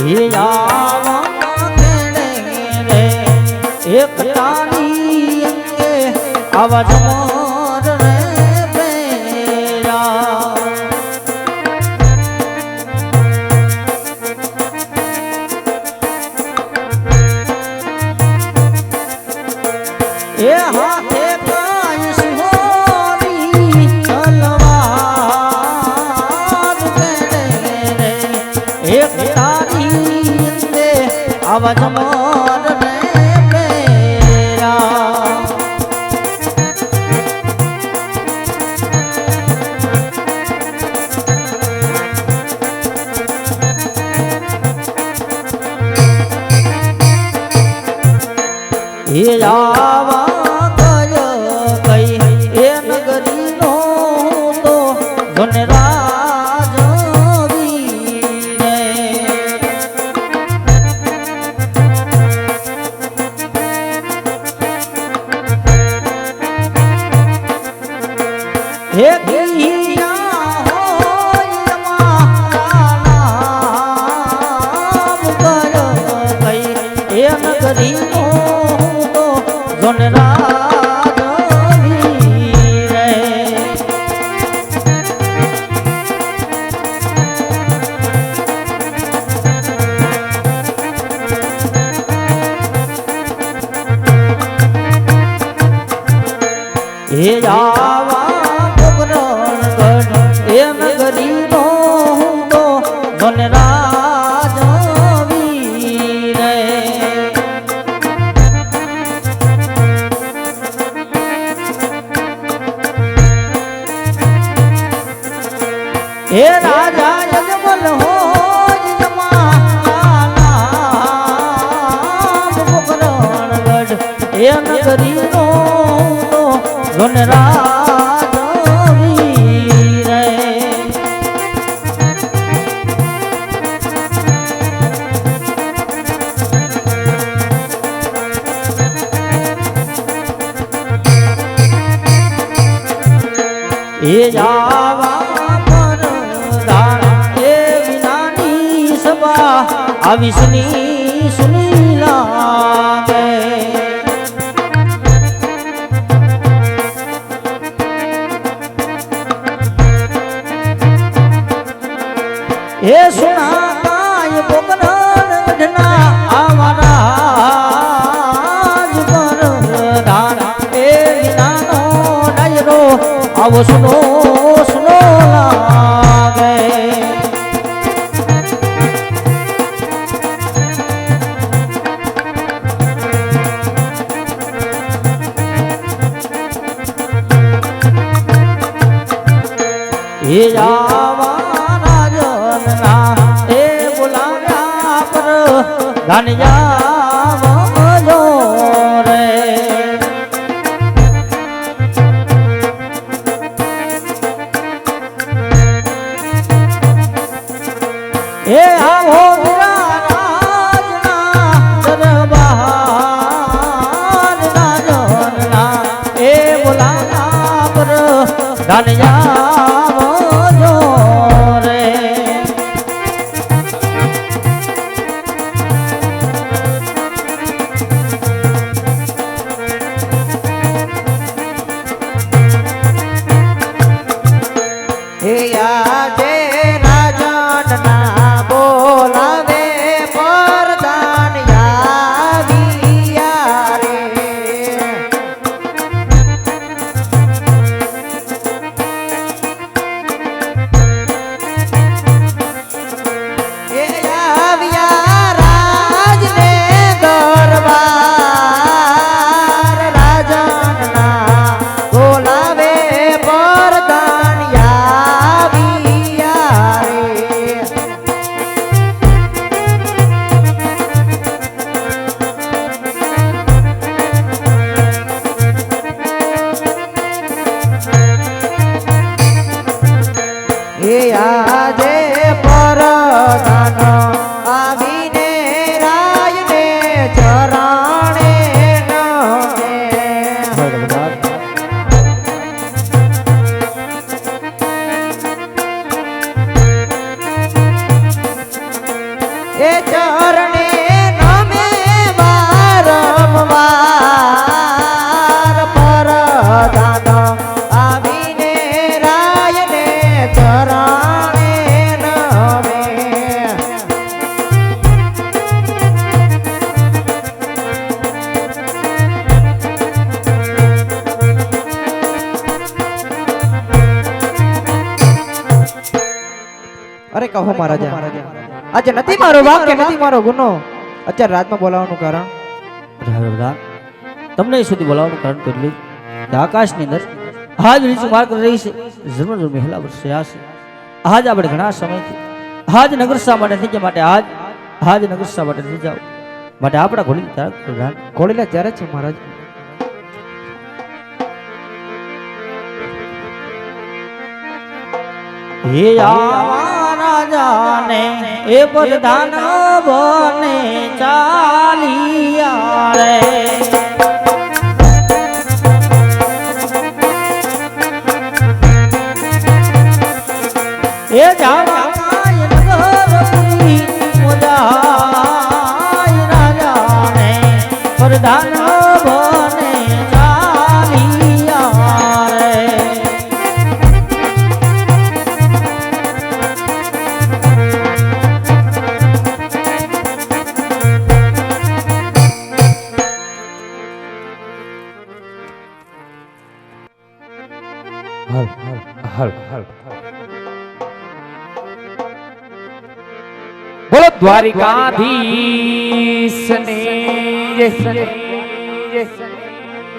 એ આવા કેડે રે એક તારી અંગે આવા જમર રે પેરા એ હાથે કાય સિંહોરી તલવાર કેડે રે એક તારી અંગે આવા જમર રે પેરા એ આવા કઈ એ નગરીનો તો વનરાજ વીરે હે ગિયા હોય મારા નામ કઈ એ નગરીનો વનરાજ વીરે એ આવા ગોગરણગઢ એ નગરીનો તો વનરાજ વીરે હે રાજા યજમલ હોય જમાનામ ગોગરણગઢ એ નગરીનો તો વનરાજ વીરે એ જાવા એ વિનાની સભા આવી સુની લાગે એ સુનાય ગોગરણગઢના આવારાજ પરધાન એ વિનાનો ડાયરો આવો સુનો સુનો લાગે એ આવા રાજનના એ બોલાવ્યા પર ગાનિયા રે એ આવો રાજના દરબાર રાજનના એ બોલાવ્યા પર ગાનિયા અરે કહો મહારાજા, આજે નથી મારો વાંક કે નથી મારો ગુનો, અત્યારે રાતમાં બોલાવવાનું કારણ? રાજા તમને સુધી બોલાવવાનું કારણ એટલું કે આકાશની અંદર આજ રીચું માર કરી રહી છે, જન્મ મહેલા વર્ષે આ છે. આજ આપણે ઘણા સમયથી આજ નગરસા માટે થઈ ગયા, માટે આજ નગરસા માટે થઈ જાવ, માટે આપણા ઘોડીલા ત્યારે છે મહારાજ. હે આવા રાજાને એ પ્રધાન બને ચાલિયા રે. એ જાવાય નગરપુરી મોજાય રાજાને પ્રધાન બને ચાલિયા રે. બોલો દ્વારિકાધીશ ને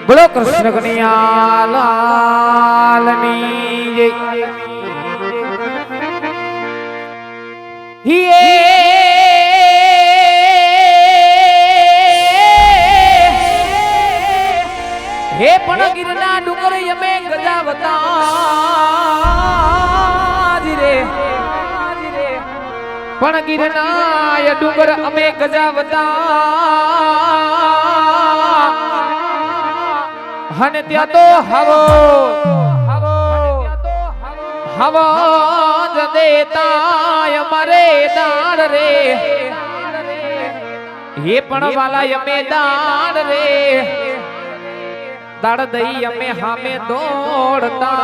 બોલો કૃષ્ણ કનૈયા લાલ ની હે પણ ગિરના ડુંગર યમે ગજાવતા રે, પણ ગિરના ડુંગર અમે ગજાવતા, અને ત્યાં તો હવો જ દેતા અમારે દાડ રે. હે પણ વાલા અમે દાડ રે, દાડ દઈ અમે હામે દોડતા.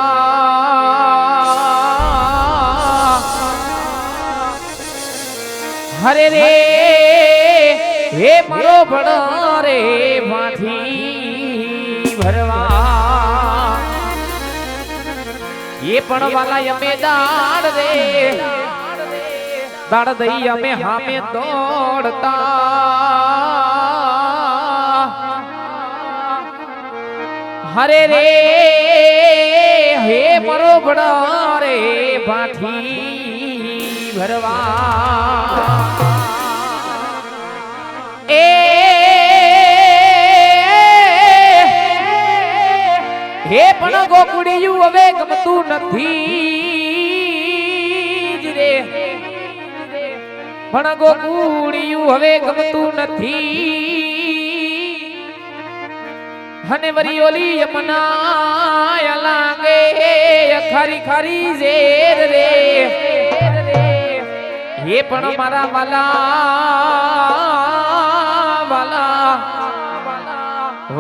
હરે રે હે મારો ભણો રે માથી ભરવા, એ પણ વાલા અમે દાડ રે, દાડ દઈ અમે હામે દોડતા. હરે રે હે મારો ભણો રે માથી ભરવા. હે પણ ગોકુડિયું હવે ગમતું નથી રે, પણ ગોકુડિયું હવે ગમતું નથી, અને વરી ઓલી યમના લાગે ખારી ખારી ઝેર રે. હે પણ મારા વાલા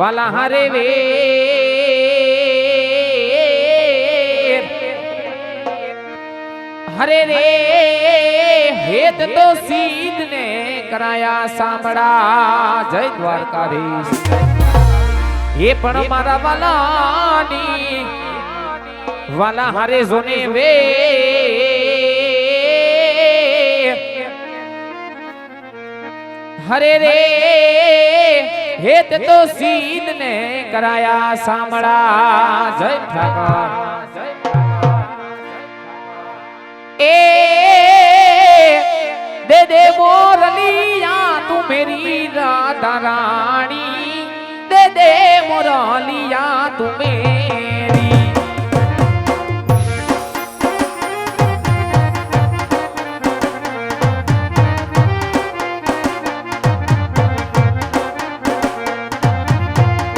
વાલા હારે વે. હરે રે હેત તો સીધ ને કરાયા સાંભળા. જય દ્વારકાધીશ. હે પણ મારા વાલાની વાલા હારે જોને વે. હરે રે હેત તો સીધ ને કરાયા સાંભળા. જય ઠાકર. ए दे दे मोरलिया तू मेरी राधा रानी, दे दे मोरलिया तू मेरी.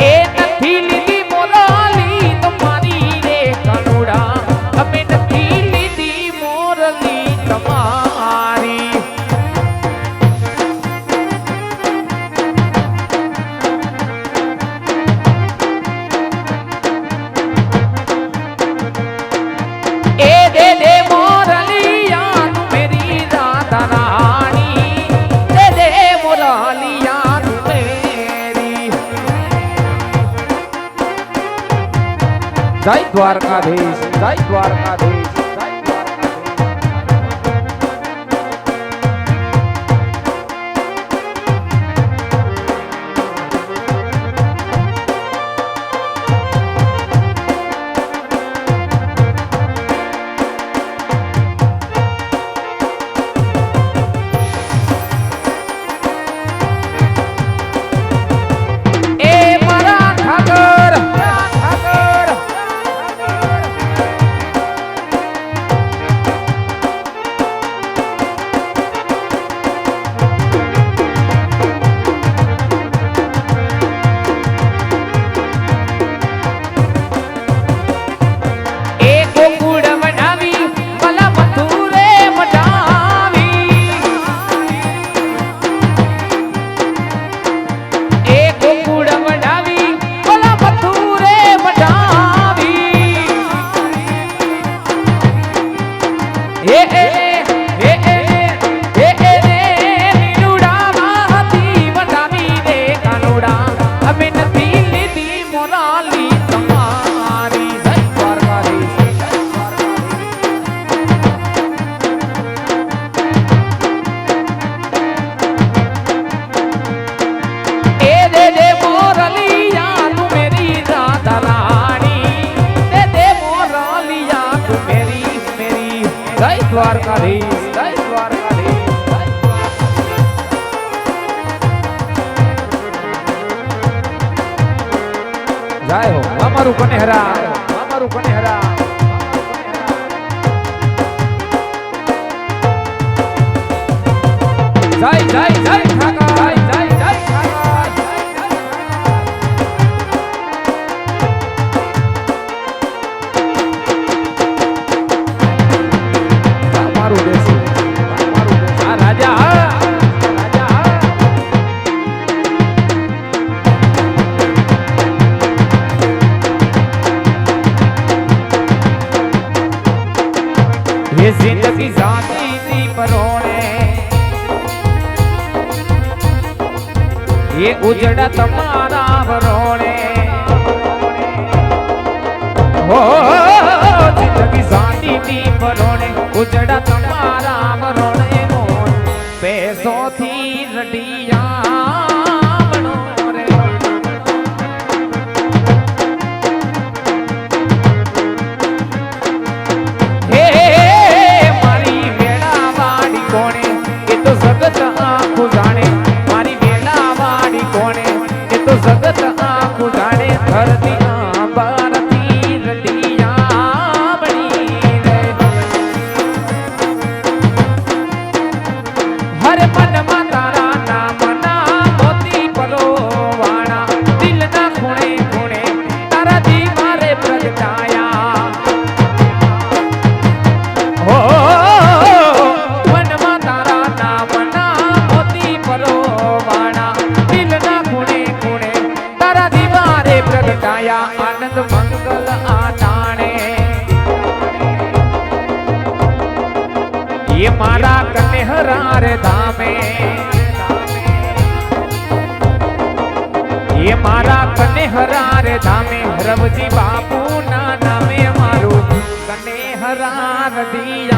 ए नथी लीधी मोरली तुम्हारी रे कनुड़ा, हमें नथी लीधी मोरली तुम्हारी. ए दे दे मोरलिया तू मेरी राधा रानी, दे दे मोरलिया तू मेरी. जय द्वारकाधीश, जय द्वारकाधीश, जय द्वारकाधीश. દ્વારકાધીશ જય દ્વારકાધીશ જય હો અમારું કનેહરા અમારું કનેહરા જય જય જય ઠાકર જય જય ઠાકર અમારું દેશ આ રાજા રાજા ये जिंदगी जाती थी परोने ये उजड़ा तुम्हारा वरोने हो जिंदगी जाती थी परोने उजड़ा तुम्हारा वरोने मोर पैसों थी रडिया जगत आँखों जाने मारी बेला वाड़ी कोने ये तो जगत आँखों जाने धरती भारती रडिया बनी रे हर मन में तारा नाम ना मोती पलो वाणा दिल ना खूणे खूणे तारा दी मारे प्रगटाया हो आनंद मंगल आटाणे ये मारा कन्हरा रे धामे ये मारा कन्हरा रे धामे रवजी बापू ना नामे मारू कन्हरा दिया